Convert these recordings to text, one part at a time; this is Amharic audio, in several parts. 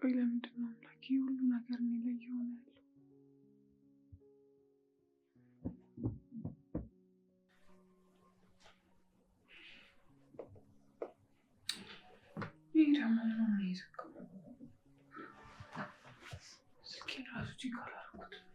ቆይ ለምንድን ነው አምላኬ ሁሉ ነገር እኔ ላይ ይሆናል? ይሄ ደግሞ ምንም አይዘጋም። ስልኬን ራሱ ቼክ አላደረኩትም።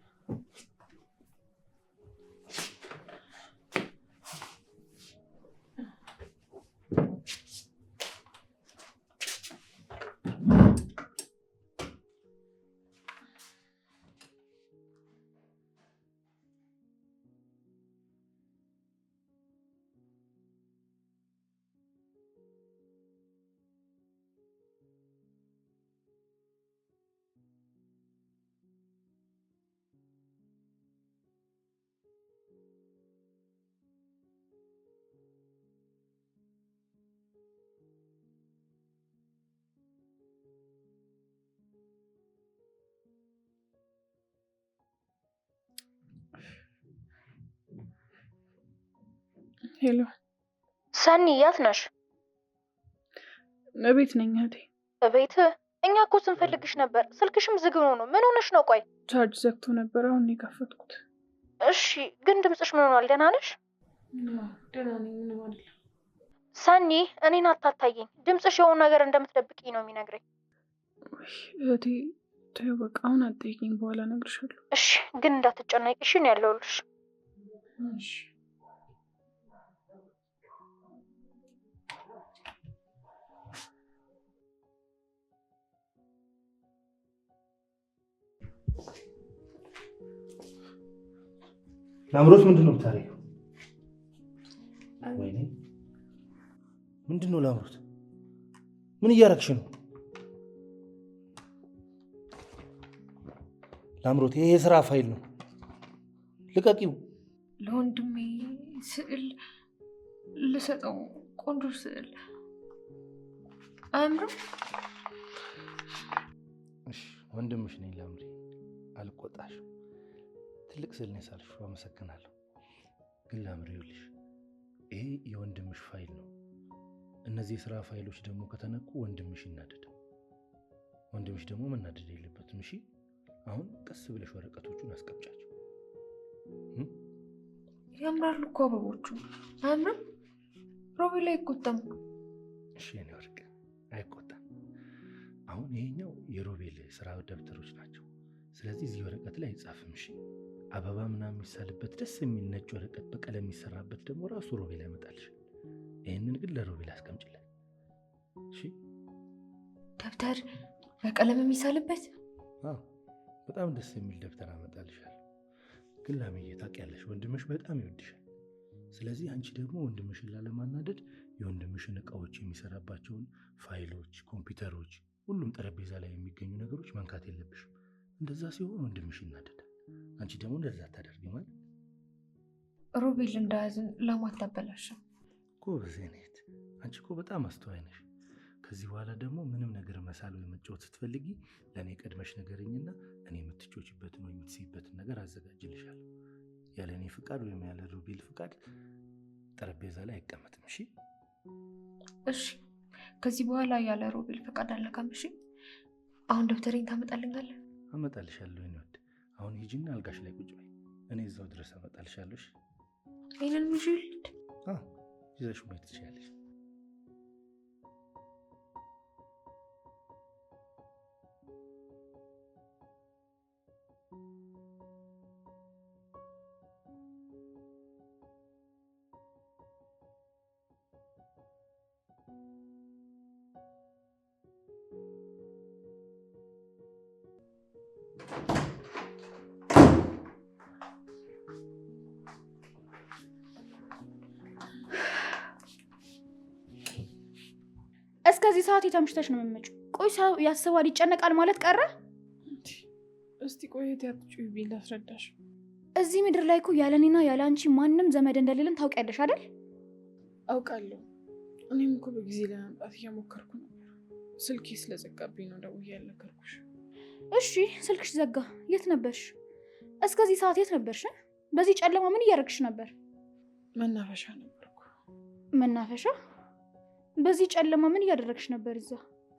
ሄሎ ሰኒ፣ የት ነሽ? እቤት ነኝ እህቴ። እቤት? እኛ እኮ ስንፈልግሽ ነበር። ስልክሽም ዝግ ሆኖ ነው። ምን ሆነሽ ነው? ቆይ ቻርጅ ዘግቶ ነበር፣ አሁን ነው የከፈትኩት። እሺ፣ ግን ድምፅሽ ምን ሆኗል? ደህና ነሽ? ደህና ነኝ፣ ምንም አይደለም። ሰኒ፣ እኔን አታታየኝ። ድምፅሽ የሆነ ነገር እንደምትደብቂኝ ነው የሚነግረኝ። እህቴ ተይው በቃ፣ አሁን አትጠይቂኝ፣ በኋላ እነግርሻለሁ። እሺ፣ ግን እንዳትጨናቂ እሺ? ነው ያለሁልሽ። እሺ ላምሮት ምንድነው የምታረጊው? ወይኔ ምንድነው ላምሮት? ምን እያረግሽ ነው? ላምሮት ይሄ የስራ ፋይል ነው፣ ልቀቂው። ለወንድሜ ስዕል ልሰጠው፣ ቆንጆ ስዕል አያምርም? እሺ ወንድምሽ ነኝ ላምሪ፣ አልቆጣሽም። ትልቅ ስዕል ነው የሳልሽው፣ አመሰግናለሁ። ግን ላምሪ ይኸውልሽ፣ ይሄ የወንድምሽ ፋይል ነው። እነዚህ የስራ ፋይሎች ደግሞ ከተነኩ ወንድምሽ ይናደዳል። ወንድምሽ ደግሞ መናደድ የለበትም። እሺ አሁን ቀስ ብለሽ ወረቀቶቹን አስቀምጫቸው። ያምራሉ እኮ አበቦቹ፣ አያምርም? ሮቤል አይቆጣም። እሺ የኔ ወርቅ አይቆጣም። አሁን ይሄኛው የሮቤል ስራ ደብተሮች ናቸው። ስለዚህ እዚህ ወረቀት ላይ አይጻፍም። እሺ አበባ ምናምን የሚሳልበት ደስ የሚል ነጭ ወረቀት በቀለም የሚሰራበት ደግሞ ራሱ ሮቤል ያመጣልሽ። ይሄንን ግን ለሮቤል አስቀምጪለት። እሺ ደብተር በቀለም የሚሳልበት? አዎ በጣም ደስ የሚል ደብተር አመጣልሻለሁ። ግን ላምዬ ታውቂያለሽ፣ ወንድምሽ በጣም ይወድሻል። ስለዚህ አንቺ ደግሞ ወንድምሽን ላለማናደድ የወንድምሽን እቃዎች የሚሰራባቸውን ፋይሎች፣ ኮምፒውተሮች፣ ሁሉም ጠረጴዛ ላይ የሚገኙ ነገሮች መንካት የለብሽም። እንደዛ ሲሆን ወንድምሽ ይናደዳል። አንቺ ደግሞ እንደዛ አታደርጊ ማለት። ሮቤል እንዳያዝን ለማታበላሽም። ጎበዝ ነሽ አንቺ እኮ በጣም አስተዋይ ነሽ። ከዚህ በኋላ ደግሞ ምንም ነገር መሳል ወይ መጫወት ስትፈልጊ ለእኔ ቀድመሽ ነገርኝና እኔ የምትጮችበትን ወይ የምትስይበትን ነገር አዘጋጅልሻለሁ። ያለ እኔ ፍቃድ ወይም ያለ ሮቤል ፍቃድ ጠረጴዛ ላይ አይቀመጥም። እሺ እሺ፣ ከዚህ በኋላ ያለ ሮቤል ፍቃድ አለካም። እሺ አሁን ደብተሬን ታመጣልኛለህ? አመጣልሻለሁ። እኔ ወድ አሁን ሂጂና አልጋሽ ላይ ቁጭ በይ፣ እኔ እዛው ድረስ አመጣልሻለሁ። እሺ ይሄንን ምሽልት ይዘሽ መሄድ ትችያለሽ። እስከዚህ ሰዓት የተምሽተሽ ነው የምትመጪው? ቆይ ሰው ያስባል ይጨነቃል ማለት ቀረ? እስቲ ቆየት ያትጩይ ቢል አስረዳሽ። እዚህ ምድር ላይ እኮ ያለኔና ያለ አንቺ ማንም ዘመድ እንደሌለን ታውቂያለሽ አይደል? አውቃለሁ። እኔም እኮ በጊዜ ለመምጣት እየሞከርኩ ነበር። ስልኬ ስለዘጋብኝ ነው ደውዬ ያልነገርኩሽ። እሺ ስልክሽ ዘጋ። የት ነበርሽ? እስከዚህ ሰዓት የት ነበርሽ? በዚህ ጨለማ ምን እያደረግሽ ነበር? መናፈሻ ነበርኩ። መናፈሻ? በዚህ ጨለማ ምን እያደረግሽ ነበር እዛ?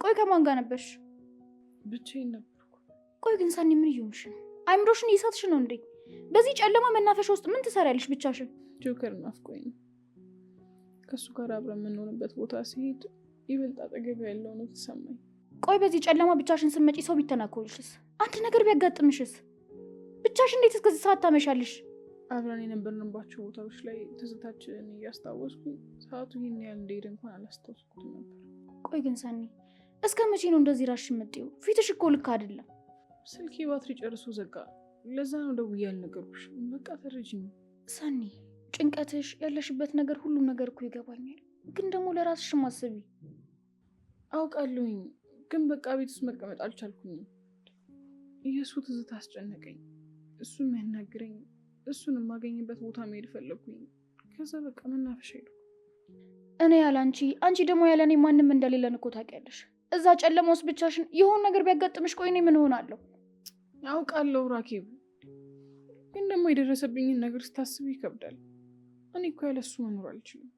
ቆይ ከማን ጋር ነበርሽ? ብቻዬን ነበርኩ። ቆይ ግን ሰኒ ምን እየሆንሽ ነው? አይምሮሽን እየሳትሽ ነው እንዴ? በዚህ ጨለማ መናፈሻ ውስጥ ምን ትሰሪያለሽ ብቻሽን? ጆከር ናፍቆኝ ነው። ከእሱ ጋር አብረን የምንሆንበት ቦታ ሲሄድ ይበልጥ አጠገብ ያለው ነው ተሰማኝ። ቆይ በዚህ ጨለማ ብቻሽን ስትመጪ ሰው ቢተናኮልሽስ? አንድ ነገር ቢያጋጥምሽስ? ብቻሽን እንዴት እስከዚህ ሰዓት ታመሻለሽ? አብረን የነበርንባቸው ቦታዎች ላይ ትዝታችንን እያስታወስኩኝ ሰዓቱ ይህን ያህል እንደሄደ እንኳን አላስታወስኩትም ነበር። ቆይ ግን ሰኒ እስከ መቼ ነው እንደዚህ ራስሽ የምትይው? ፊትሽ እኮ ልክ አይደለም። ስልኬ ባትሪ ጨርሶ ዘጋ። ለዛ ነው ደውዬ ያልነገርኩሽ። በቃ ተረጅኝ ሰኒ። ጭንቀትሽ፣ ያለሽበት ነገር፣ ሁሉም ነገር እኮ ይገባኛል። ግን ደግሞ ለራስሽ ማስቢ። አውቃለሁኝ፣ ግን በቃ ቤት ውስጥ መቀመጥ አልቻልኩኝም። የእሱ ትዝታ አስጨነቀኝ። እሱ የሚያናግረኝ፣ እሱን የማገኝበት ቦታ መሄድ ፈለግኩኝ። ከዛ በቃ መናፈሻ ሄድኩ። እኔ ያለ አንቺ፣ አንቺ ደግሞ ያለ እኔ ማንም እንደሌለን እኮ ታውቂያለሽ። እዛ ጨለማ ውስጥ ብቻሽን የሆነ ነገር ቢያጋጥምሽ ቆይ እኔ ምን እሆናለሁ? አውቃለሁ ራኬብ፣ ግን ደግሞ የደረሰብኝን ነገር ስታስብ ይከብዳል። እኔ እኮ ያለሱ መኖር አልችልም።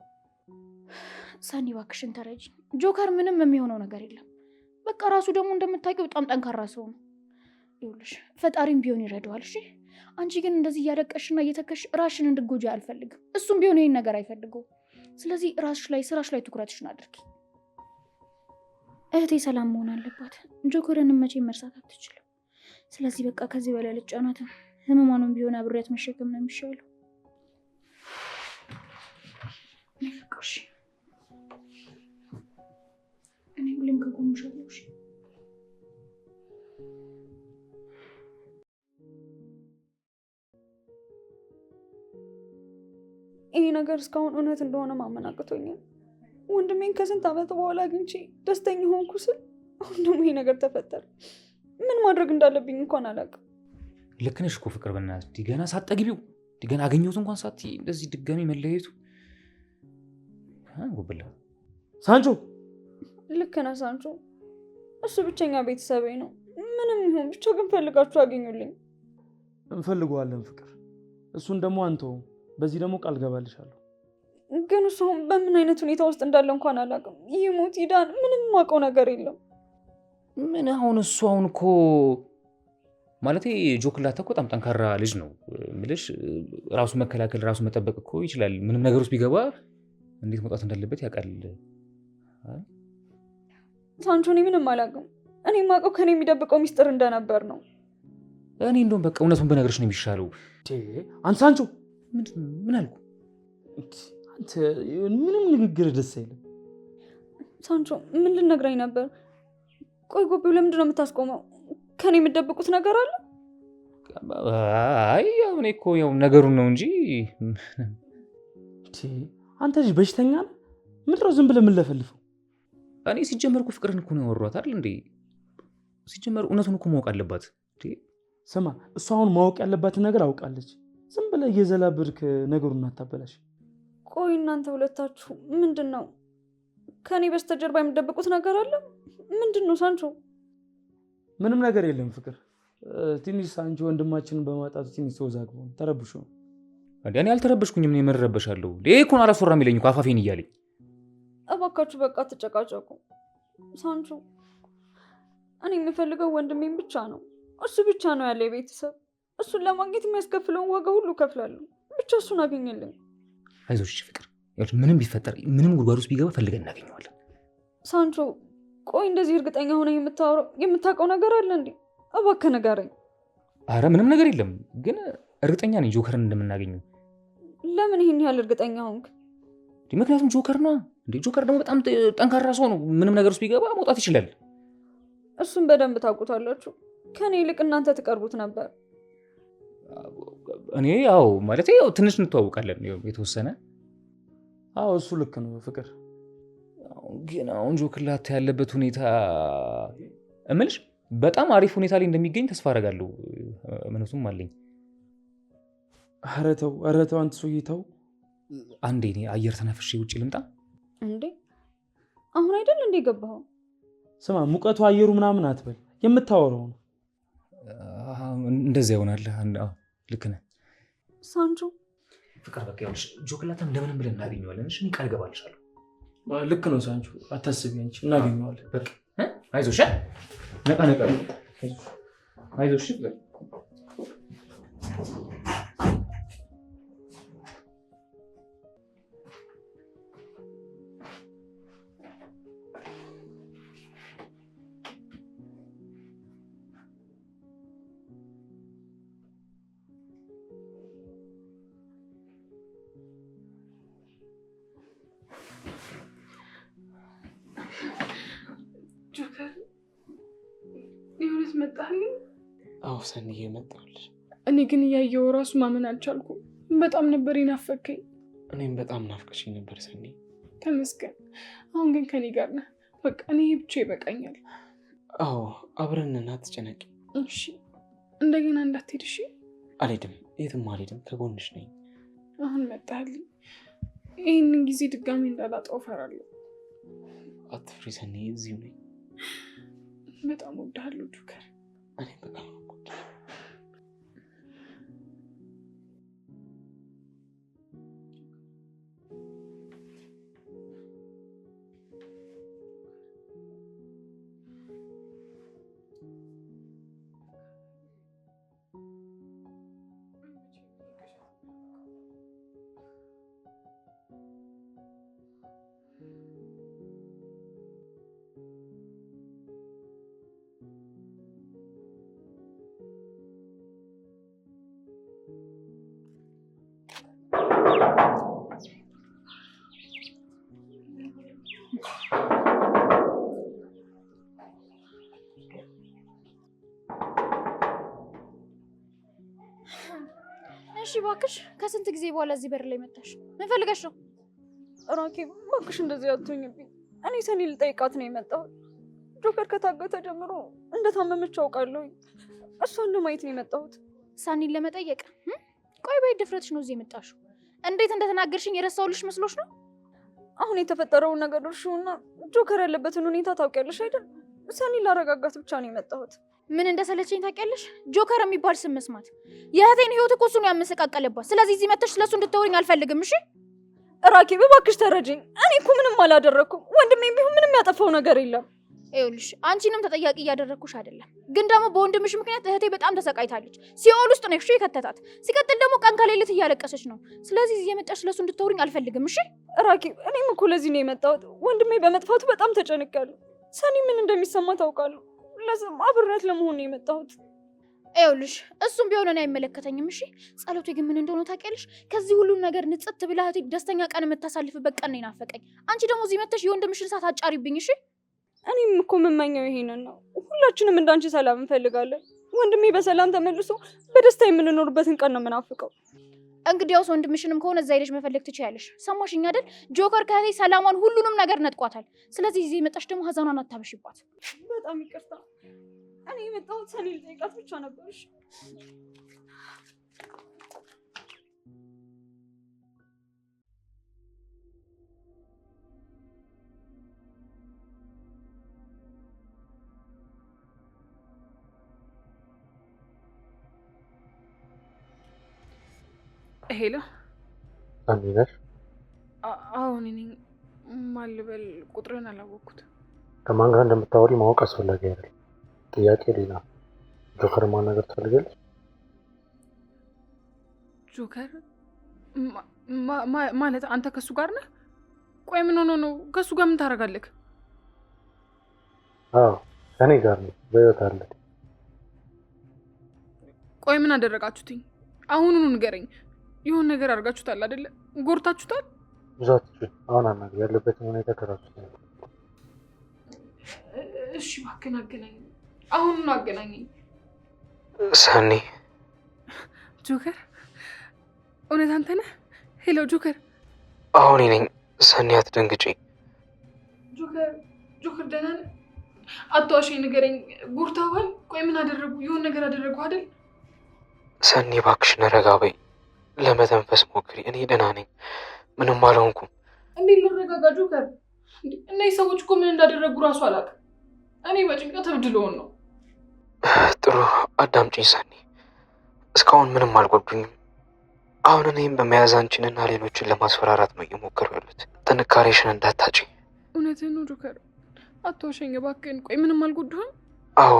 ሰኒ እባክሽን ተረጂኝ። ጆከር ምንም የሚሆነው ነገር የለም። በቃ ራሱ ደግሞ እንደምታውቂው በጣም ጠንካራ ሰው ነው። ይኸውልሽ ፈጣሪም ቢሆን ይረዳዋል። እሺ አንቺ ግን እንደዚህ እያለቀሽና እየተከሽ ራስሽን እንድትጎጂ አልፈልግም። እሱም ቢሆን ይሄን ነገር አይፈልገውም። ስለዚህ ራስሽ ላይ፣ ስራሽ ላይ ትኩረትሽን አድርጊ። እህቴ ሰላም መሆን አለባት። ጆከርንም መቼም መርሳት አትችልም። ስለዚህ በቃ ከዚህ በላይ ልጫናትም፣ ህመሟንም ቢሆን አብሬያት መሸከም ነው የሚሻለው። እሺ እኔ ሁሌም ከጎንሽ አለሁ። እሺ ይሄ ነገር እስካሁን እውነት እንደሆነ ማመን አቅቶኛል። ወንድሜን ከስንት ዓመት በኋላ አግኝቼ ደስተኛ ሆንኩ ስል አሁን ደግሞ ይሄ ነገር ተፈጠረ። ምን ማድረግ እንዳለብኝ እንኳን አላውቅም። ልክ ነሽ እኮ ፍቅር፣ በእናትሽ ገና ሳትጠግቢው ገና አገኘሁት እንኳን ሳትይ እንደዚህ ድጋሚ መለያየቱ ጉብላ። ሳንቾ ልክ ነህ ሳንቾ፣ እሱ ብቸኛ ቤተሰቤ ነው። ምንም ይሁን ብቻ ግን ፈልጋችሁ አገኙልኝ። እንፈልገዋለን ፍቅር፣ እሱን ደግሞ አንተውም። በዚህ ደግሞ ቃል ገባልሻለሁ። ግን እሱ አሁን በምን አይነት ሁኔታ ውስጥ እንዳለ እንኳን አላውቅም። ይሞት ይዳን ምንም የማውቀው ነገር የለም። ምን አሁን እሱ አሁን እኮ ማለቴ ጆክላታ እኮ በጣም ጠንካራ ልጅ ነው የምልሽ። ራሱ መከላከል ራሱ መጠበቅ እኮ ይችላል። ምንም ነገር ውስጥ ቢገባ እንዴት መውጣት እንዳለበት ያውቃል። ሳንቾ እኔ ምንም አላውቅም። እኔ የማውቀው ከኔ የሚደብቀው ሚስጥር እንደነበር ነው። እኔ እንደውም በቃ እውነቱን በነገርሽ ነው የሚሻለው። አንተ ሳንቾ ምን አልኩ? አንተ ምንም ንግግር ደስ አይልም። ሳንቾ ምን ልነግረኝ ነበር? ቆይ ጎቤው ለምንድን ነው የምታስቆመው? ከኔ የምትደብቁት ነገር አለ? አይ እኔ እኮ ያው ነገሩን ነው እንጂ። አንተ ልጅ በሽተኛ ነህ። ምንድን ነው ዝም ብለህ የምንለፈልፈው? እኔ ሲጀመር እኮ ፍቅርን እኮ ነው ያወሯት አይደል እንዴ? ሲጀመር እውነቱን እኮ ማወቅ አለባት። ስማ፣ እሷ አሁን ማወቅ ያለባትን ነገር አውቃለች። ዝም ብለህ እየዘላበድክ ነገሩን አታበላሽ። ቆይ እናንተ ሁለታችሁ ምንድን ነው ከኔ በስተጀርባ የምትደብቁት ነገር አለ? ምንድን ነው ሳንቾ? ምንም ነገር የለም ፍቅር። ትንሽ ሳንቾ ወንድማችንን በማጣቱ ትንሽ ተወዛግቦ ተረብሾ ነው። እኔ አልተረበሽኩኝም። እኔ መረበሻለሁ። ይሄ እኮ ነው አላስወራም ይለኝ እኮ አፋፌን እያለኝ። እባካችሁ በቃ ተጨቃጨቁ። ሳንቾ እኔ የምፈልገው ወንድሜን ብቻ ነው። እሱ ብቻ ነው ያለ ቤተሰብ። እሱን ለማግኘት የሚያስከፍለውን ዋጋ ሁሉ ከፍላለሁ። ብቻ እሱን አገኘልኝ። አይዞሽ ፍቅር፣ ምንም ቢፈጠር ምንም ጉድጓድ ውስጥ ቢገባ ፈልገን እናገኘዋለን። ሳንቾ ቆይ እንደዚህ እርግጠኛ ሆነ የምታውቀው ነገር አለ እንዴ? እባክህ ንገረኝ። አረ ምንም ነገር የለም፣ ግን እርግጠኛ ነኝ ጆከርን እንደምናገኘው። ለምን ይሄን ያህል እርግጠኛ ሆንክ? ምክንያቱም ጆከር ነው እንዴ። ጆከር ደግሞ በጣም ጠንካራ ሰው ነው። ምንም ነገር ውስጥ ቢገባ መውጣት ይችላል። እሱን በደንብ ታውቁታላችሁ። ከኔ ይልቅ እናንተ ትቀርቡት ነበር። እኔ ያው ማለት ያው ትንሽ እንተዋወቃለን የተወሰነ። አዎ እሱ ልክ ነው ፍቅር። ግን አሁን ጆክላታ ያለበት ሁኔታ እምልሽ በጣም አሪፍ ሁኔታ ላይ እንደሚገኝ ተስፋ አደርጋለሁ። እምነቱም አለኝ። ኧረ ተው አንተ ሰውዬ ተው። አንዴ እኔ አየር ተነፍሼ ውጭ ልምጣ። እንዴ አሁን አይደል እንዴ ገባኸው? ስማ ሙቀቱ አየሩ ምናምን አትበል፣ የምታወራው ነው። እንደዚያ ይሆናል። ልክ ነህ ሳንቾ። ፍቅር በቃ ይኸውልሽ ጆክላታ እንደምንም ብለን እናገኘዋለን። እሺ ቃል እገባልሻለሁ። ልክ ነው ሳንቾ፣ አታስቢ አንቺ፣ እናገኘዋለን። በቃ አይዞሽ። ነቃ ነቃ። አይዞሽ ፍቅር። ጆከር የእውነት መጣልኝ? አዎ ሰኒዬ መጣሁልሽ። እኔ ግን እያየው ራሱ ማመን አልቻልኩም። በጣም ነበር የናፈከኝ። እኔም በጣም ናፍቀሽኝ ነበር ሰኒ። ተመስገን። አሁን ግን ከኔ ጋር ነህ። በቃ እኔ ብቻ ይበቃኛል። አዎ አብረን እና አትጨነቂ። እሺ እንደገና እንዳትሄድ እሺ? አልሄድም፣ የትም አልሄድም፣ ከጎንሽ ነኝ። አሁን መጣልኝ። ይህንን ጊዜ ድጋሚ እንዳላጣው እፈራለሁ። አትፍሪ ሰኒ፣ እዚሁ ነኝ። በጣም እወድሃለሁ ጆከር። እኔም በጣም እወድሃለሁ። እሺ እባክሽ፣ ከስንት ጊዜ በኋላ እዚህ በር ላይ መጣሽ? ምን ፈልገሽ ነው? ራኬብ እባክሽ እንደዚህ አትሁኝብኝ። እኔ ሰኒ ልጠይቃት ነው የመጣሁት። ጆከር ከታገተ ጀምሮ እንደታመመች አውቃለሁ። እሷን ለማየት ነው የመጣሁት። ሳኒን ለመጠየቅ? ቆይ በይ ድፍረትሽ ነው እዚህ የመጣሽው? እንዴት እንደተናገርሽኝ የረሳሁልሽ መስሎሽ ነው? አሁን የተፈጠረውን ነገር እርሺውና ጆከር ያለበትን ሁኔታ ታውቂያለሽ አይደል? ሰኒን ላረጋጋት ብቻ ነው የመጣሁት። ምን እንደሰለቸኝ ታውቂያለሽ? ጆከር የሚባል ስም መስማት። የእህቴን ህይወት እኮ እሱ ነው ያመሰቃቀለባት። ስለዚህ እዚህ መተሽ ስለሱ እንድታወሪኝ አልፈልግም። እሺ ራኬብ እባክሽ ተረጂኝ። እኔ እኮ ምንም አላደረኩም። ወንድሜም ቢሆን ምንም ያጠፋው ነገር የለም። ይኸውልሽ አንቺንም ተጠያቂ እያደረግኩሽ አይደለም፣ ግን ደግሞ በወንድምሽ ምክንያት እህቴ በጣም ተሰቃይታለች። ሲኦል ውስጥ ነው እሺ የከተታት። ሲቀጥል ደግሞ ቀን ከሌሊት እያለቀሰች ነው። ስለዚህ እዚህ የመጣሽ ስለሱ እንድታወሪኝ አልፈልግም። እሺ ራኬብ እኔም እኮ ለዚህ ነው የመጣሁት። ወንድሜ በመጥፋቱ በጣም ተጨንቄያለሁ። ሰኒ ምን እንደሚሰማ ታውቃለሁ። ለዚህም አብሬያት ለመሆን ነው የመጣሁት። ይኸውልሽ እሱም ቢሆን እኔ አይመለከተኝም። እሺ ጸሎቴ ግን ምን እንደሆነ ታውቂያለሽ? ከዚህ ሁሉ ነገር ንጽት ብላ እህቴ ደስተኛ ቀን የምታሳልፍበት ቀን ነው የናፈቀኝ። አንቺ ደግሞ እዚህ መተሽ የወንድምሽን እሳት አጫሪብኝ። እሺ እኔም እኮ የምመኘው ይሄንን ነው። ሁላችንም እንዳንቺ ሰላም እንፈልጋለን። ወንድሜ በሰላም ተመልሶ በደስታ የምንኖርበትን ቀን ነው የምናፍቀው። እንግዲያውስ ወንድምሽንም ከሆነ እዛ ሄደሽ መፈለግ ትችያለሽ። ሰማሽኝ አይደል? ጆከር ከእህቴ ሰላሟን፣ ሁሉንም ነገር ነጥቋታል። ስለዚህ እዚህ መጣሽ ደግሞ ሀዘኗን አታበሽባት። በጣም ይቅርታ። እኔ የመጣሁት ሰኒ ልጠይቃት ብቻ ነበርሽ። ሄሎ ሰኒ ነሽ? አሁን እኔ ማን ልበል? ቁጥርን አላወቅኩት። ከማን ጋር እንደምታወሪ ማወቅ አስፈላጊ አይደለም። ጥያቄ ሌላ። ጆከር ማናገር ትፈልጋለች? ጆከር ማለት አንተ ከሱ ጋር ነህ? ቆይ ምን ሆኖ ነው? ከሱ ጋር ምን ታደርጋለህ? አዎ ከኔ ጋር ነው፣ በህይወት አለ። ቆይ ምን አደረጋችሁትኝ? አሁኑኑ ንገረኝ። ይሁን ነገር አድርጋችሁታል አይደለ? ጎርታችሁታል? ብዛት አሁን አናግር፣ ያለበትን ሁኔታ ከራሱ። እሺ እባክህን አገናኘኝ፣ አሁኑኑ አገናኘኝ። ሰኒ። ጆከር እውነት አንተ ነህ? ሄሎ ጆከር። አሁን ነኝ። ሰኒ አትደንግጪ። ጆከር ደህና ነህ? አትዋሸኝ፣ ንገረኝ። ጎርታዋል? ቆይ ምን አደረጉ? ይሁን ነገር አደረጉ አይደል? ሰኒ እባክሽን ረጋ በይ፣ ለመተንፈስ ሞክሪ። እኔ ደህና ነኝ፣ ምንም አልሆንኩም። እንዴት ልረጋጋ ጆከር? እነዚህ ሰዎች እኮ ምን እንዳደረጉ እራሱ አላውቅም። እኔ በጭንቀት እብድለውን ነው። ጥሩ አዳምጪኝ ሰኒ፣ እስካሁን ምንም አልጎዱኝም። አሁን እኔም በመያዝ አንቺንና ሌሎችን ለማስፈራራት ነው እየሞከሩ ያሉት። ጥንካሬሽን እንዳታጪ። እውነትህን ነው ጆከር፣ አትዋሸኝ እባክህን። ቆይ ምንም አልጎዱህም? አዎ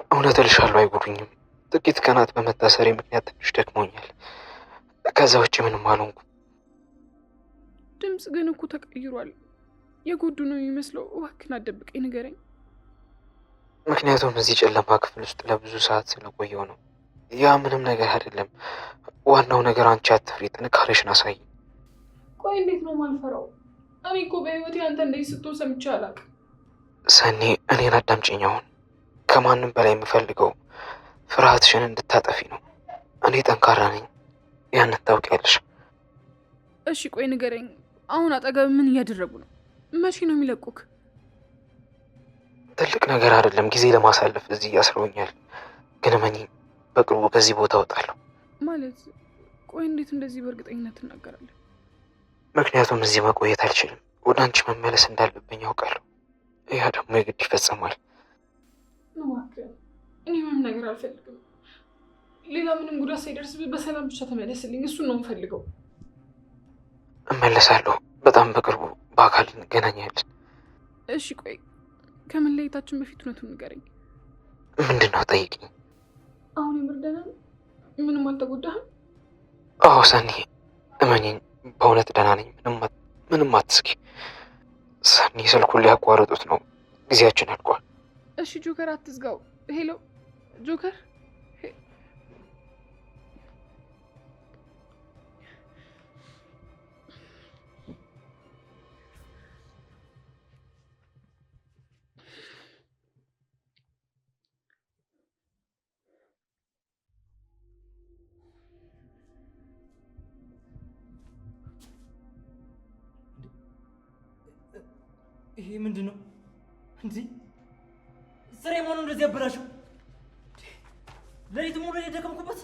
እውነት እልሻለሁ፣ አይጎዱኝም። ጥቂት ቀናት በመታሰሬ ምክንያት ትንሽ ደክሞኛል። ከዛ ውጭ ምንም አልሆንኩም። ድምፅ ግን እኮ ተቀይሯል። የጎዱ ነው የሚመስለው። እባክህን አትደብቀኝ፣ ንገረኝ። ምክንያቱም እዚህ ጨለማ ክፍል ውስጥ ለብዙ ሰዓት ስለቆየው ነው። ያ ምንም ነገር አይደለም። ዋናው ነገር አንቺ አትፍሪ፣ ጥንካሬሽን አሳይ። ቆይ እንዴት ነው ማልፈራው? እኔ እኮ በህይወቴ አንተ እንደዚህ ስትሆን ሰምቼ አላውቅም። ሰኒ እኔን አዳምጪኝ። አሁን ከማንም በላይ የምፈልገው ፍርሃትሽን እንድታጠፊ ነው። እኔ ጠንካራ ነኝ፣ ያንን ታውቂያለሽ። እሺ ቆይ ንገረኝ፣ አሁን አጠገብ ምን እያደረጉ ነው? መቼ ነው የሚለቁክ? ትልቅ ነገር አይደለም፣ ጊዜ ለማሳለፍ እዚህ ያስረውኛል። ግን እመኚ፣ በቅርቡ ከዚህ ቦታ እወጣለሁ። ማለት ቆይ እንዴት እንደዚህ በእርግጠኝነት ትናገራለህ? ምክንያቱም እዚህ መቆየት አልችልም። ወደ አንቺ መመለስ እንዳለብኝ ያውቃለሁ። ያ ደግሞ የግድ ይፈጸማል። እባክህ እኔ ምንም ነገር አልፈልግም። ሌላ ምንም ጉዳት ሳይደርስብህ በሰላም ብቻ ተመለስልኝ። እሱን ነው የምፈልገው። እመለሳለሁ። በጣም በቅርቡ በአካል እንገናኛለን። እሺ ቆይ ከመለየታችን በፊት እውነቱን ንገረኝ። ምንድን ነው? ጠይቅኝ። አሁን የምር ደህና ነህ? ምንም አልተጎዳህም? አዎ ሰኒ፣ እመኚኝ፣ በእውነት ደህና ነኝ። ምንም አትስኪ። ሰኒ፣ ስልኩን ሊያቋርጡት ነው። ጊዜያችን አልቋል። እሺ ጆከር አትዝጋው። ሄሎ ጆከር። ይሄ ምንድን ነው? እንዲህ ስሬ ማኑ እንደዚህ ያበላሸው? ለሊት ሙሉ የደከምኩበት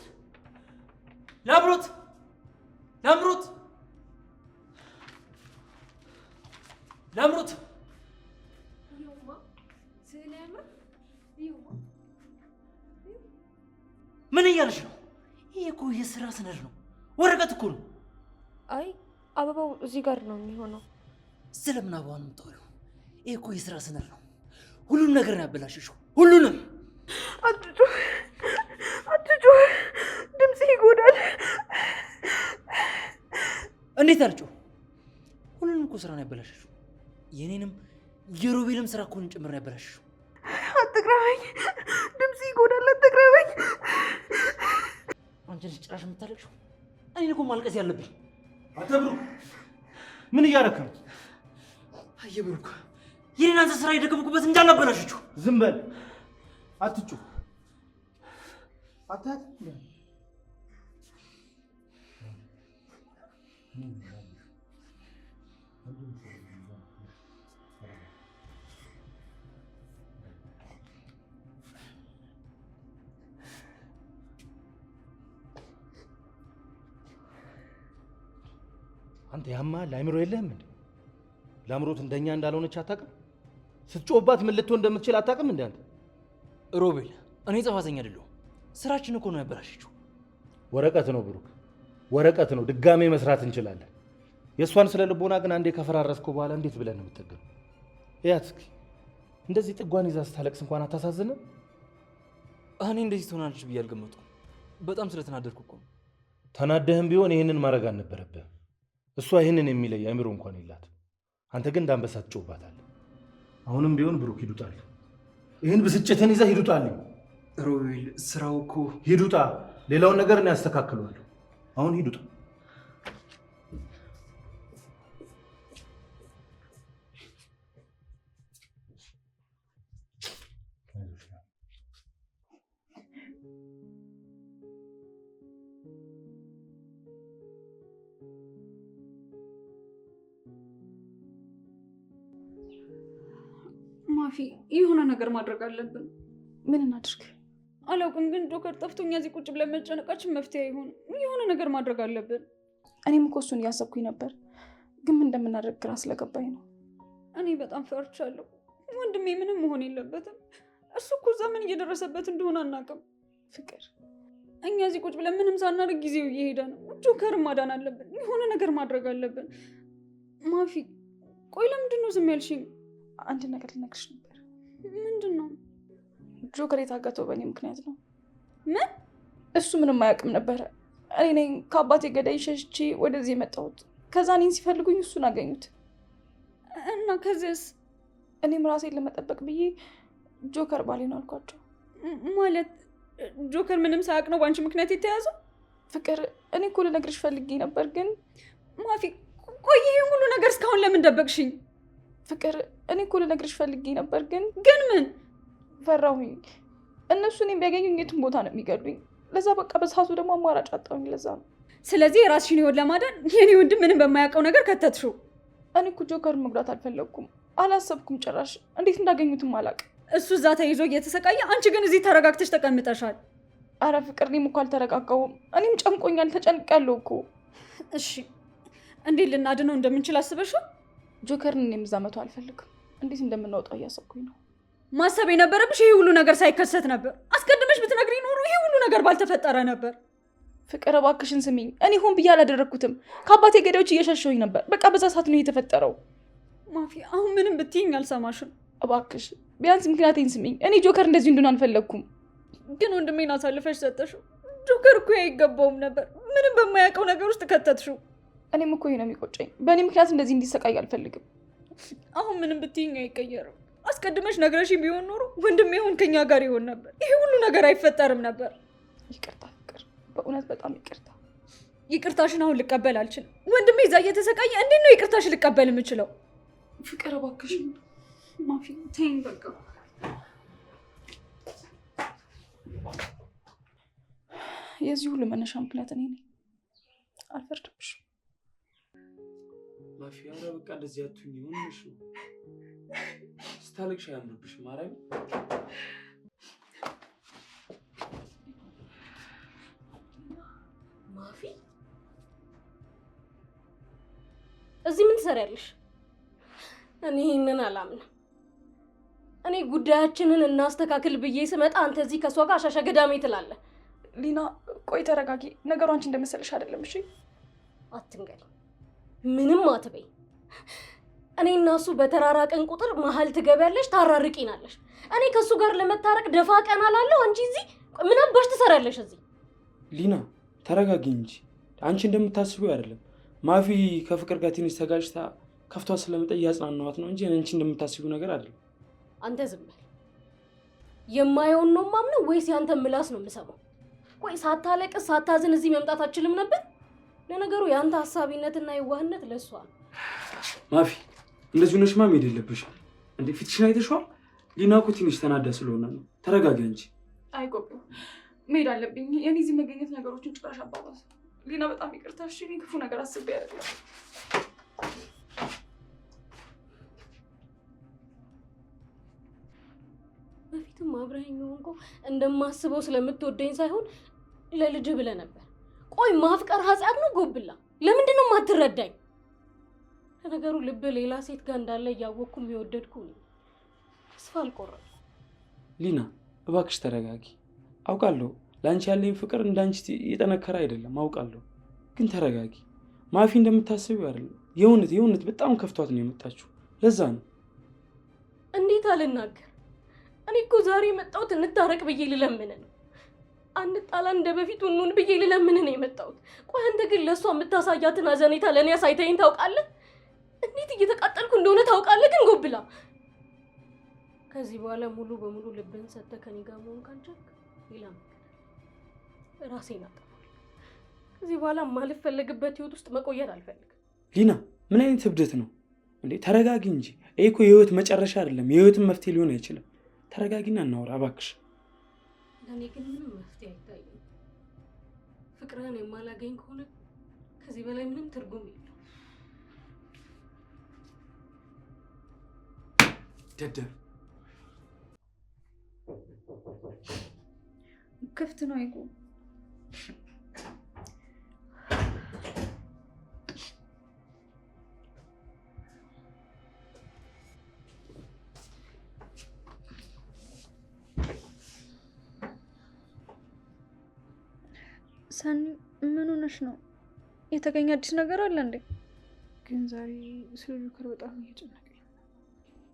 ላምሮት ምን እያልሽ ነው? ይሄ እኮ የስራ ሰነድ ነው፣ ወረቀት እኮ ነው። አይ አበባው እዚህ ጋር ነው የሚሆነው። ስለምን አበባ ነው የምታወሪው? ይሄ እኮ የስራ ሰነድ ነው። ሁሉም ነገር ነው ያበላሸሽው፣ ሁሉንም። አትጩህ፣ ድምጽ ይጎዳል። እንዴት አልጮህ? ሁሉንም እኮ ስራ ነው ያበላሸሽው። የኔንም የሮቤልም ስራ እኮ ጭምር ነው ያበላሸሽው። አትቅረበኝ፣ ድምጽ ይጎዳል፣ አትቅረበኝ። አንቺ ልጅ ጭራሽ የምታለቅሽው? እኔን እኮ ማልቀስ ያለብኝ። አንተ ብሩክ ምን እያደረክ ነው? አየ ብሩክ፣ የኔን አንተ ስራ የደከምኩበት እንዳላበላሸችው። ዝም በል፣ አትጩህ። አታት አንተ ያማል፣ አይምሮ የለህም እንዴ? ላምሮት እንደኛ እንዳልሆነች አታውቅም? ስትጮህባት ምን ልትሆን እንደምትችል አታውቅም እንዴ አንተ? ሮቤል፣ እኔ ጥፋተኛ አይደለሁም። ስራችን እኮ ነው ያበላሸችው። ወረቀት ነው ብሩክ፣ ወረቀት ነው። ድጋሜ መስራት እንችላለን። የእሷን ስለ ልቦና ግን አንዴ ከፈራረስኩ በኋላ እንዴት ብለን ነው የምትጠገነው? እያት እስኪ እንደዚህ ጥጓን ይዛ ስታለቅስ እንኳን አታሳዝንም? እኔ እንደዚህ ትሆናለች ብዬ አልገመትኩም። በጣም ስለተናደድኩ እኮ። ተናደህም ቢሆን ይህንን ማድረግ አልነበረብህም። እሷ ይህንን የሚለይ አእምሮ እንኳን የላት። አንተ ግን እንዳንበሳ ትጮህባታለህ። አሁንም ቢሆን ብሩክ ሂዱጣል። ይህን ብስጭትን ይዘህ ሂዱጣል። ሮቤል፣ ስራው እኮ። ሂዱጣ። ሌላውን ነገር እኔ ያስተካክለዋለሁ። አሁን ሂዱጣ። ማፊ፣ የሆነ ነገር ማድረግ አለብን። ምን እናድርግ? አላውቅም፣ ግን ጆከር ጠፍቶኛ እዚህ ቁጭ ብለን መጨነቃችን መፍትሄ አይሆንም። የሆነ ነገር ማድረግ አለብን። እኔም እኮ እሱን እያሰብኩኝ ነበር፣ ግን ምን እንደምናደርግ ግራ ስለገባኝ ነው። እኔ በጣም ፈርቻለሁ። ወንድሜ ምንም መሆን የለበትም። እሱ እኮ እዛ ምን እየደረሰበት እንደሆነ አናውቅም። ፍቅር፣ እኛ እዚህ ቁጭ ብለን ምንም ሳናደርግ ጊዜው እየሄደ ነው። ጆከርን ማዳን አለብን። የሆነ ነገር ማድረግ አለብን። ማፊ፣ ቆይ ለምንድን ነው ዝም ያልሽኝ? አንድ ነገር ልነግርሽ ነበር። ምንድን ነው? ጆከር የታገተው በእኔ ምክንያት ነው። ምን? እሱ ምንም አያውቅም ነበረ። እኔ ነኝ ከአባቴ ገዳይ ሸሽቼ ወደዚህ የመጣሁት። ከዛ እኔን ሲፈልጉኝ እሱን አገኙት እና ከዚያስ? እኔም ራሴን ለመጠበቅ ብዬ ጆከር ባሌ ነው አልኳቸው። ማለት ጆከር ምንም ሳያውቅ ነው በአንቺ ምክንያት የተያዘው? ፍቅር፣ እኔ እኮ ልነግርሽ ፈልጌ ነበር ግን ማፊ፣ ቆይ ይሄን ሁሉ ነገር እስካሁን ለምን ደበቅሽኝ? ፍቅር፣ እኔ እኮ ልነግርሽ ፈልጌ ነበር ግን ምን? ፈራሁኝ። እነሱ እኔም ቢያገኙኝ የትም ቦታ ነው የሚገሉኝ። ለዛ በቃ በሰዓቱ ደግሞ አማራጭ አጣሁኝ። ለዛ ነው። ስለዚህ የራስሽን ህይወት ለማዳን የኔ ወንድም ምንም በማያውቀው ነገር ከተትሽው። እኔ እኮ ጆከርን መጉዳት አልፈለግኩም፣ አላሰብኩም ጭራሽ። እንዴት እንዳገኙትም አላውቅም። እሱ እዛ ተይዞ እየተሰቃየ፣ አንቺ ግን እዚህ ተረጋግተሽ ተቀምጠሻል። አረ ፍቅር፣ እኔም እኮ አልተረጋጋሁም። እኔም ጨንቆኛል፣ ተጨንቄያለሁ እኮ። እሺ እንዴት ልናድነው እንደምንችል አስበሽው? ጆከርን እኔም እዛ መተው አልፈልግም። እንዴት እንደምናወጣው እያሰብኩኝ ነው። ማሰብ የነበረብሽ ይሄ ሁሉ ነገር ሳይከሰት ነበር። አስቀድመሽ ብትነግሪ ኖሮ ይሄ ሁሉ ነገር ባልተፈጠረ ነበር። ፍቅር እባክሽን ስሚኝ፣ እኔ ሆን ብዬ አላደረግኩትም። ከአባቴ ገዳዮች እየሸሸሁኝ ነበር። በቃ በዛ ሰዓት ነው የተፈጠረው። ማፊ፣ አሁን ምንም ብትይኝ አልሰማሽም። እባክሽ ቢያንስ ምክንያቴን ስሚኝ። እኔ ጆከር እንደዚህ እንድን አልፈለግኩም። ግን ወንድሜን አሳልፈሽ ሰጠሽው። ጆከር እኮ አይገባውም ነበር። ምንም በማያውቀው ነገር ውስጥ ከተትሽው። እኔም እኮ ይሄ ነው የሚቆጨኝ። በእኔ ምክንያት እንደዚህ እንዲሰቃይ አልፈልግም። አሁን ምንም ብትይኝ አይቀየርም። አስቀድመሽ ነግረሽኝ ቢሆን ኖሮ ወንድሜ አሁን ከኛ ጋር ይሆን ነበር። ይሄ ሁሉ ነገር አይፈጠርም ነበር። ይቅርታ ፍቅር፣ በእውነት በጣም ይቅርታ። ይቅርታሽን አሁን ልቀበል አልችልም። ወንድሜ እዛ እየተሰቃየ እንዴት ነው ይቅርታሽን ልቀበል የምችለው? ፍቅር እባክሽን ማፊ ተይኝ በቃ። የዚህ ሁሉ መነሻ ምክንያት እኔ ነኝ። አልፈርድብሽም ማፊ። ኧረ በቃ እንደዚህ አትሁኝ። ምንሽ ነው? ስታለቅሽ አያምርብሽም። ማርያም ማፊ፣ እዚህ ምን ትሰሪያለሽ? እኔ ይህንን አላምንም። እኔ ጉዳያችንን እናስተካክል ብዬ ስመጣ አንተ እዚህ ከሷ ጋር አሻሻ ገዳሜ ትላለህ። ሊና ቆይ ተረጋጊ። ነገሩ አንቺ እንደመሰለሽ አይደለም። እሺ አትንገሪ፣ ምንም አትበይ። እኔ እና እሱ በተራራቀን ቁጥር መሀል ትገቢያለሽ፣ ታራርቂናለሽ። እኔ ከእሱ ጋር ለመታረቅ ደፋ ቀና እላለሁ። አንቺ እዚህ ምን አባሽ ትሰሪያለሽ? እዚህ ሊና ተረጋጊ እንጂ አንቺ እንደምታስቢው አይደለም። ማፊ ከፍቅር ጋር ትንሽ ተጋጭታ ከፍቷ ስለመጣ እያጽናናዋት ነው እንጂ አንቺ እንደምታስቢው ነገር አይደለም። አንተ ዝም በል። የማየውን ነው ማምነው ወይስ ያንተ ምላስ ነው የምሰማው? ቆይ ሳታለቅስ ሳታዝን እዚህ መምጣት አችልም ነበር? ለነገሩ ያንተ ሀሳቢነትና የዋህነት ለሷ ነው። ማፊ እንደዚህ ሆነሽማ መሄድ የለብሽም እንዴ። ፊትሽን አይተሽዋል። ሊና እኮ ትንሽ ተናዳ ስለሆነ ነው። ተረጋጊ እንጂ። አይቆም መሄድ አለብኝ። የኔ እዚህ መገኘት ነገሮችን ጭራሽ አባባሰ። ሊና በጣም ይቅርታ። እሺ እኔ ክፉ ነገር አስቤ አይደለም። በፊትም አብረኸኝ ሆንኩ እንደማስበው ስለምትወደኝ ሳይሆን ለልጅ ብለህ ነበር። ቆይ ማፍቀር ኃጢአት ነው ጎብላ? ለምንድን ነው የማትረዳኝ? ለነገሩ ልብ ሌላ ሴት ጋር እንዳለ እያወቅኩ የሚወደድኩ ነው። ተስፋ አልቆረጥኩም። ሊና እባክሽ ተረጋጊ። አውቃለሁ ለአንቺ ያለኝ ፍቅር እንዳንቺ የጠነከረ አይደለም አውቃለሁ። ግን ተረጋጊ። ማፊ እንደምታስቢው አይደለም። የእውነት በጣም ከፍቷት ነው የመጣችው። ለዛ ነው። እንዴት አልናገር? እኔ እኮ ዛሬ የመጣሁት እንታረቅ ብዬ ልለምን ነው። አንጣላ እንደ በፊቱ እንሁን ብዬ ልለምን ነው የመጣሁት። ቆይ አንተ ግን ለእሷ የምታሳያትን አዘኔታ ለእኔ አሳይተኸኝ ታውቃለህ? እንዴት እየተቃጠልኩ እንደሆነ ታውቃለህ? ግን ጎብላ ከዚህ በኋላ ሙሉ በሙሉ ልብህን ሰጥተህ ከኔ ጋር መሆን ካልቻልክ ሌላ ራሴን አጠፋለሁ። ከዚህ በኋላ የማልፈለግበት ህይወት ውስጥ መቆየት አልፈልግም። ሊና ምን አይነት እብደት ነው እንዴ? ተረጋጊ እንጂ። ይሄ እኮ የህይወት መጨረሻ አይደለም። የህይወትን መፍትሄ ሊሆን አይችልም። ተረጋጊና እናውራ እባክሽ። ለእኔ ግን ምንም መፍትሄ አይታይም። ፍቅርህን የማላገኝ ከሆነ ከዚህ በላይ ምንም ትርጉም የለው። ደደብ ክፍት ነው አይቁ። ሰኒ ምን ሆነሽ ነው? የተገኘ አዲስ ነገር አለ እንዴ? ግን ዛሬ ስለ ጆከር በጣም እየጨነቀኝ።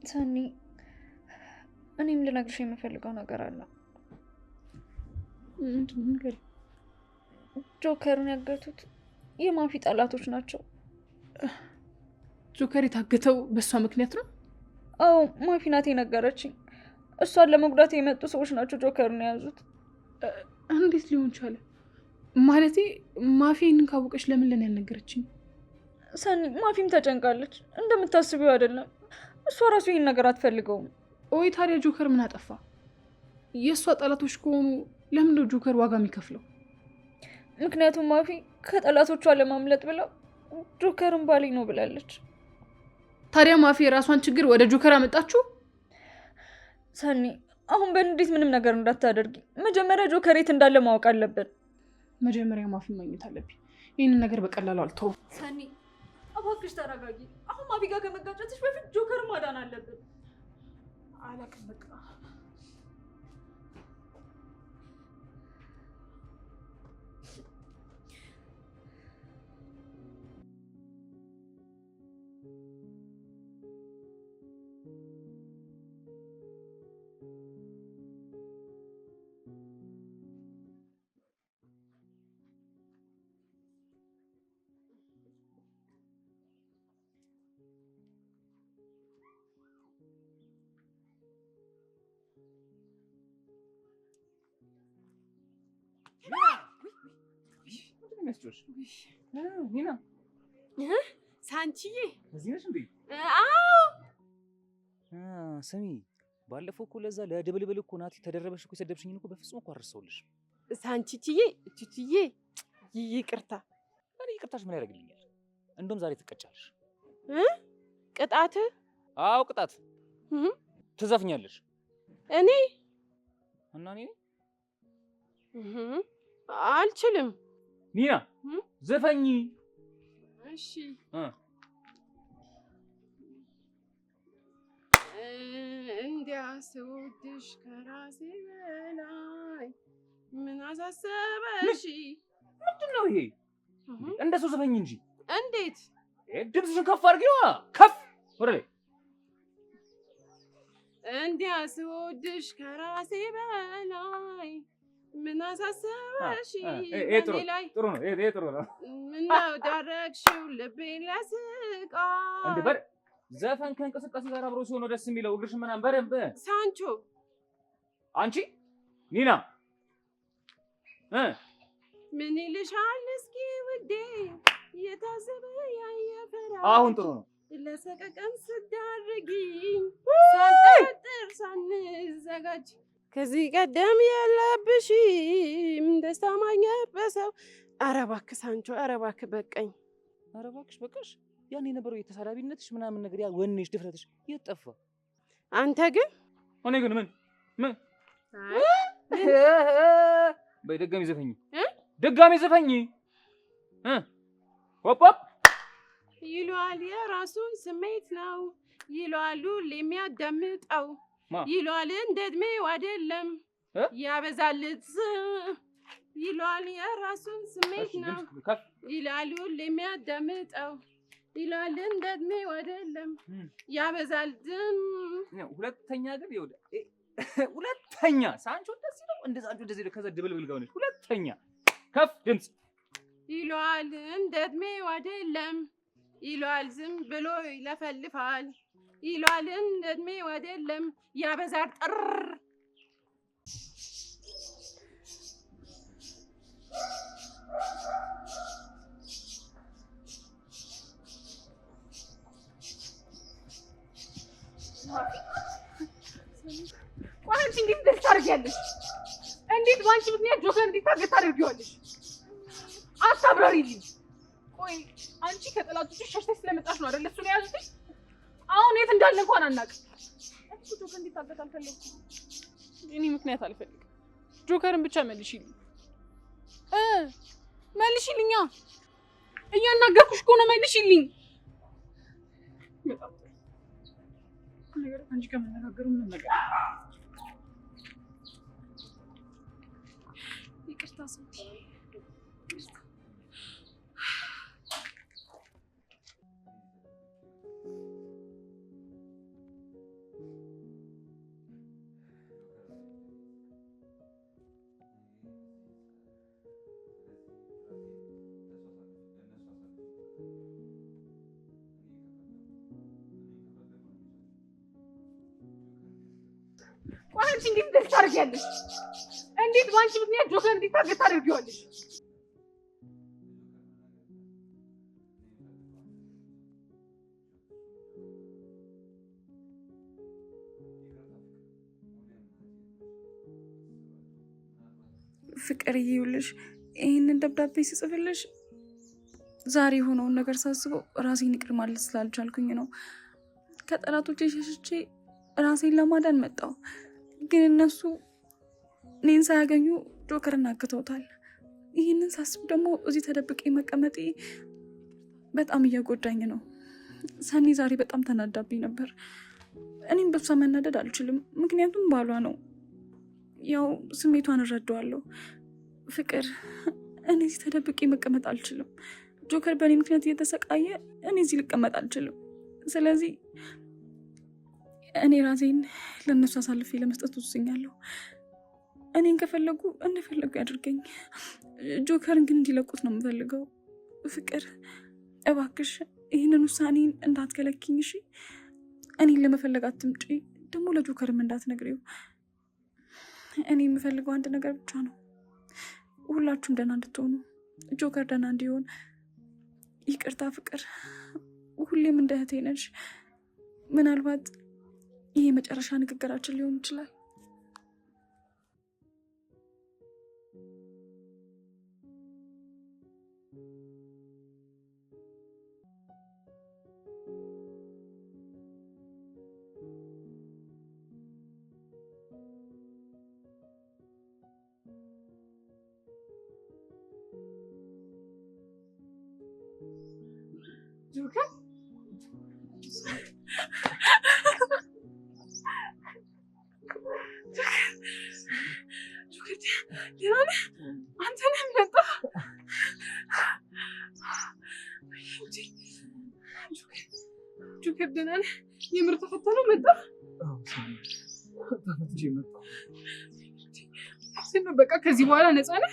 ሰኒ እኔም ልነግርሽ የምፈልገው ነገር አለ። ምንድን ነው ነገር? ጆከርን ያገቱት የማፊ ጠላቶች ናቸው። ጆከር የታገተው በእሷ ምክንያት ነው? አዎ ማፊ ናት የነገረችኝ። እሷን ለመጉዳት የመጡ ሰዎች ናቸው ጆከርን የያዙት። እንዴት ሊሆን ቻለ? ማለቴ ማፊ ይህንን ካወቀች ለምን ለኔ ያልነገረችኝ? ሰኒ ማፊም ተጨንቃለች። እንደምታስቢው አይደለም። እሷ ራሱ ይህን ነገር አትፈልገውም። ወይ ታዲያ ጆከር ምን አጠፋ? የእሷ ጠላቶች ከሆኑ ለምን ነው ጆከር ዋጋ የሚከፍለው? ምክንያቱም ማፊ ከጠላቶቿ ለማምለጥ ብላ ጆከርን ባሌ ነው ብላለች። ታዲያ ማፊ የራሷን ችግር ወደ ጆከር አመጣችሁ? ሰኒ አሁን በንዴት ምንም ነገር እንዳታደርጊ። መጀመሪያ ጆከር የት እንዳለ ማወቅ አለብን። መጀመሪያ ማፊ ማግኘት አለብኝ። ይህንን ነገር በቀላሉ አልተውም። ሰኒ እባክሽ ተረጋጊ። አሁን ማፊ ጋር ከመጋጨትሽ በፊት ጆከር ማዳን አለብን። አላውቅም በቃ ኒና ሳንቺዬ እዚህ ነሽ እንዴ? አዎ ስሚ ባለፈው እኮ ለዛ ለድብልብል እኮ ናቲ ተደረበሽ እኮ የሰደብሽኝ እኮ በፍጹም እኮ አርሰውልሽ። ሳንቺዬ ቹቹዬ ይቅርታ። እኔ ይቅርታሽ ምን ያደርግልኛል? እንደውም ዛሬ ትቀጫለሽ። ቅጣት? አዎ ቅጣት። ትዘፍኛለሽ። እኔ እና እኔ አልችልም። ኒና ዘፈኝ። እሺ እንዲያስወድሽ ከራሴ በላይ ምን አሳሰበሽ? ምንድን ነው ይሄ? እንደሱ ዘፈኝ እንጂ። እንዴት? ድምፅሽን ከፍ አድርጊዋ። ከፍ ወደ ላይ። እንዲያስወድሽ ከራሴ በላይ ምን አሳሰበሽ? ጥሩ ነው። ይሄ ጥሩ ነው። ምነው ዳረግሽው ልቤን ለስቃይ? እንዴ በር ዘፈን ከእንቅስቃሴ ጋር አብሮ ሲሆን ደስ የሚለው እግርሽ ምናምን በደንብ። ሳንቾ አንቺ ኒና ምን ይልሻል እስኪ ውዴ የታዘበ ያየፈራ። አሁን ጥሩ ነው። ለሰቀቀን ስዳርጊኝ ሳልጠረጥር ሳንዘጋጅ ከዚህ ቀደም የለብሽም ደስታ ማግኘት በሰው። ኧረ እባክህ ሳንቾ፣ ኧረ እባክህ በቃኝ። ኧረ እባክሽ በቃሽ። ያን የነበረው የተሳዳቢነትሽ ምናምን ነገር ያ ወኔሽ ድፍረትሽ የት ጠፋ? አንተ ግን እኔ ግን ምን በይ ድጋሚ ዘፈኝ፣ ድጋሚ ዘፈኝ። ሆፕ ይሏል የራሱን ስሜት ነው ይሏሉ የሚያዳምጠው ይሏል እንደ እድሜው አይደለም ያበዛልት ይሏል የራሱን ስሜት ነው ይላሉ የሚያዳምጠው ይሏል እንደ እድሜው አይደለም ያበዛል ሁለተኛ ግን ይኸውልህ ሁለተኛ ሳንቾ እንደዚህ ነው እንደዚህ ነው ከዛ ድብልብል ጋር ሆነሽ ሁለተኛ ከፍ ድምፅ ይሏል እንደ እድሜው አይደለም ይሏል ዝም ብሎ ይለፈልፋል ይሏል እንደ እድሜው አይደለም ያበዛል ጥር ቆይ አንቺ እንዴት እንደዚህ ታደርጊያለሽ? እንዴት በአንቺ ምክንያት ጆከር እንዲታገት ታደርጊዋለሽ? አታብራሪልኝ። ቆይ አንቺ ከጠላቶችሽ ሸሽተሽ ስለመጣሽ ነው አይደል እሱን የያዙትሽ? አሁን የት እንዳለ እንኳን አናውቅም። እሱ ጆከር እንዲታገት አልፈለኩም። እኔ ምክንያት አልፈልግም። ጆከርን ብቻ መልሽልኝ። መልሽልኛ። እያናገርኩሽ እኮ ነው። መልሽልኝ። በጣም ነገር አንቺ ከመነጋገሩ ምን ነገር ይቅርታ ሰንቲ አንቺ እንዴት እንደዚህ ታደርጊያለሽ? እንዴት በአንቺ ምክንያት ጆከር እንዲታገት ታደርጊዋለሽ? ፍቅር ይኸውልሽ ይህንን ደብዳቤ ስጽፍልሽ ዛሬ የሆነውን ነገር ሳስበው ራሴን ይቅር ማለት ስላልቻልኩኝ ነው። ከጠላቶቼ ሸሽቼ ራሴን ለማዳን መጣው፣ ግን እነሱ እኔን ሳያገኙ ጆከርን አግተውታል። ይህንን ሳስብ ደግሞ እዚህ ተደብቄ መቀመጤ በጣም እየጎዳኝ ነው። ሰኒ ዛሬ በጣም ተናዳብኝ ነበር። እኔም በሷ መናደድ አልችልም፣ ምክንያቱም ባሏ ነው። ያው ስሜቷን እረዳዋለሁ። ፍቅር እኔ እዚህ ተደብቄ መቀመጥ አልችልም። ጆከር በእኔ ምክንያት እየተሰቃየ እኔ እዚህ ልቀመጥ አልችልም። ስለዚህ እኔ ራሴን ለእነሱ አሳልፌ ለመስጠት ወስኛለሁ። እኔን ከፈለጉ እንደፈለጉ ያድርገኝ። ጆከርን ግን እንዲለቁት ነው የምፈልገው። ፍቅር እባክሽ ይህንን ውሳኔን እንዳትከለኪኝ እሺ? እኔን ለመፈለግ አትምጪ፣ ደግሞ ለጆከርም እንዳትነግሪው። እኔ የምፈልገው አንድ ነገር ብቻ ነው፣ ሁላችሁም ደህና እንድትሆኑ፣ ጆከር ደህና እንዲሆን። ይቅርታ ፍቅር፣ ሁሌም እንደ እህቴ ነሽ። ምናልባት ይሄ መጨረሻ ንግግራችን ሊሆን ይችላል። ጆከር ደህና ነህ? አንተ ነህ የመጣው? ጆከር ደህና ነህ? የምር ተፈተነው መጣ? ተፈትቼ መጣሁ። በቃ ከዚህ በኋላ ነፃ ነህ?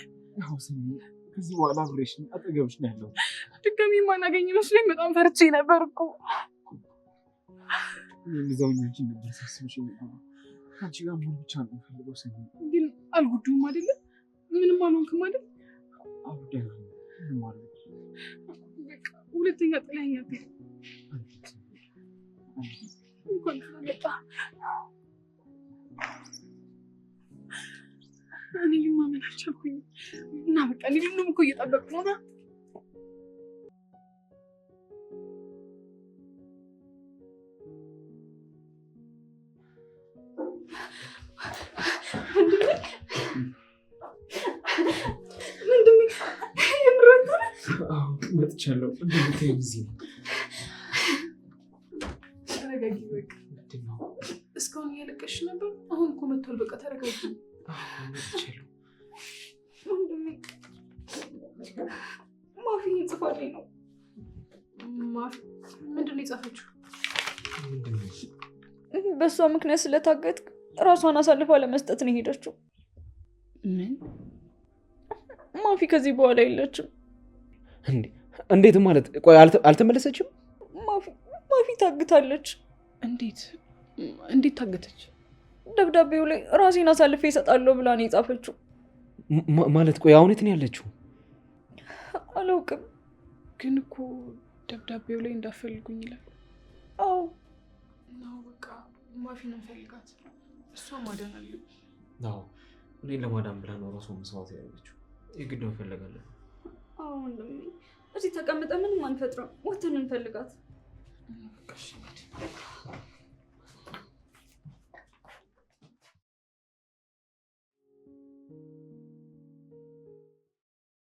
ከዚህ በኋላ አብሬሽ አጠገብሽ ነው ያለው። ድጋሚ ማናገኝ መስሎኝ በጣም ፈርቼ ነበር እኮ። የሚዛውኛችን ነበር ሳስብሽ ነበር። አንቺ ጋር መሆን ብቻ ነው የምፈልገው። ግን አልጎዳሁም አይደለም? ምንም አልሆንክም አይደል? ደህና ነኝ። ምንም አልሆንኩም። በቃ ሁለተኛ ጥለኸኝ አትሄድም። እንኳን ስለመጣ እኔ ማመን አልቻልኩኝም። እና በቃ ሊሉም እኮ እየጠበቁ ነው። መጥቻለሁ። እንደምታይ እዚህ ነው። ተረጋጊ በቃ። እስካሁን እያለቀሽ ነበር። አሁን እኮ መጥቷል። በቃ ተረጋጊ። መጥቻለሁ። ማፊ ጽፋልኝ ነው። ማፊ ምንድን ነው የጻፈችው? በእሷ ምክንያት ስለታገት ራሷን አሳልፋ ለመስጠት ነው የሄደችው። ምን? ማፊ ከዚህ በኋላ የለችም። እንዴት ማለት? ቆይ አልተመለሰችም? ማፊ ታግታለች። እንዴት ታገተች? ደብዳቤው ላይ ራሴን አሳልፌ እሰጣለሁ ብላ ነው የጻፈችው። ማለት ቆይ አሁን የት ነው ያለችው? አላውቅም። ግን እኮ ደብዳቤው ላይ እንዳፈልጉኝ ይላል። አዎ ነው። በቃ ማፊን እንፈልጋት። እሷ ማዳን አለብን። አዎ እኔን ለማዳን ብላ ነው ራሷን መስዋዕት ያደረገችው። የግድ እንፈልጋለን። አዎ እዚህ ተቀምጠ ምንም አንፈጥረም። ወተን እንፈልጋት። በቃ እሺ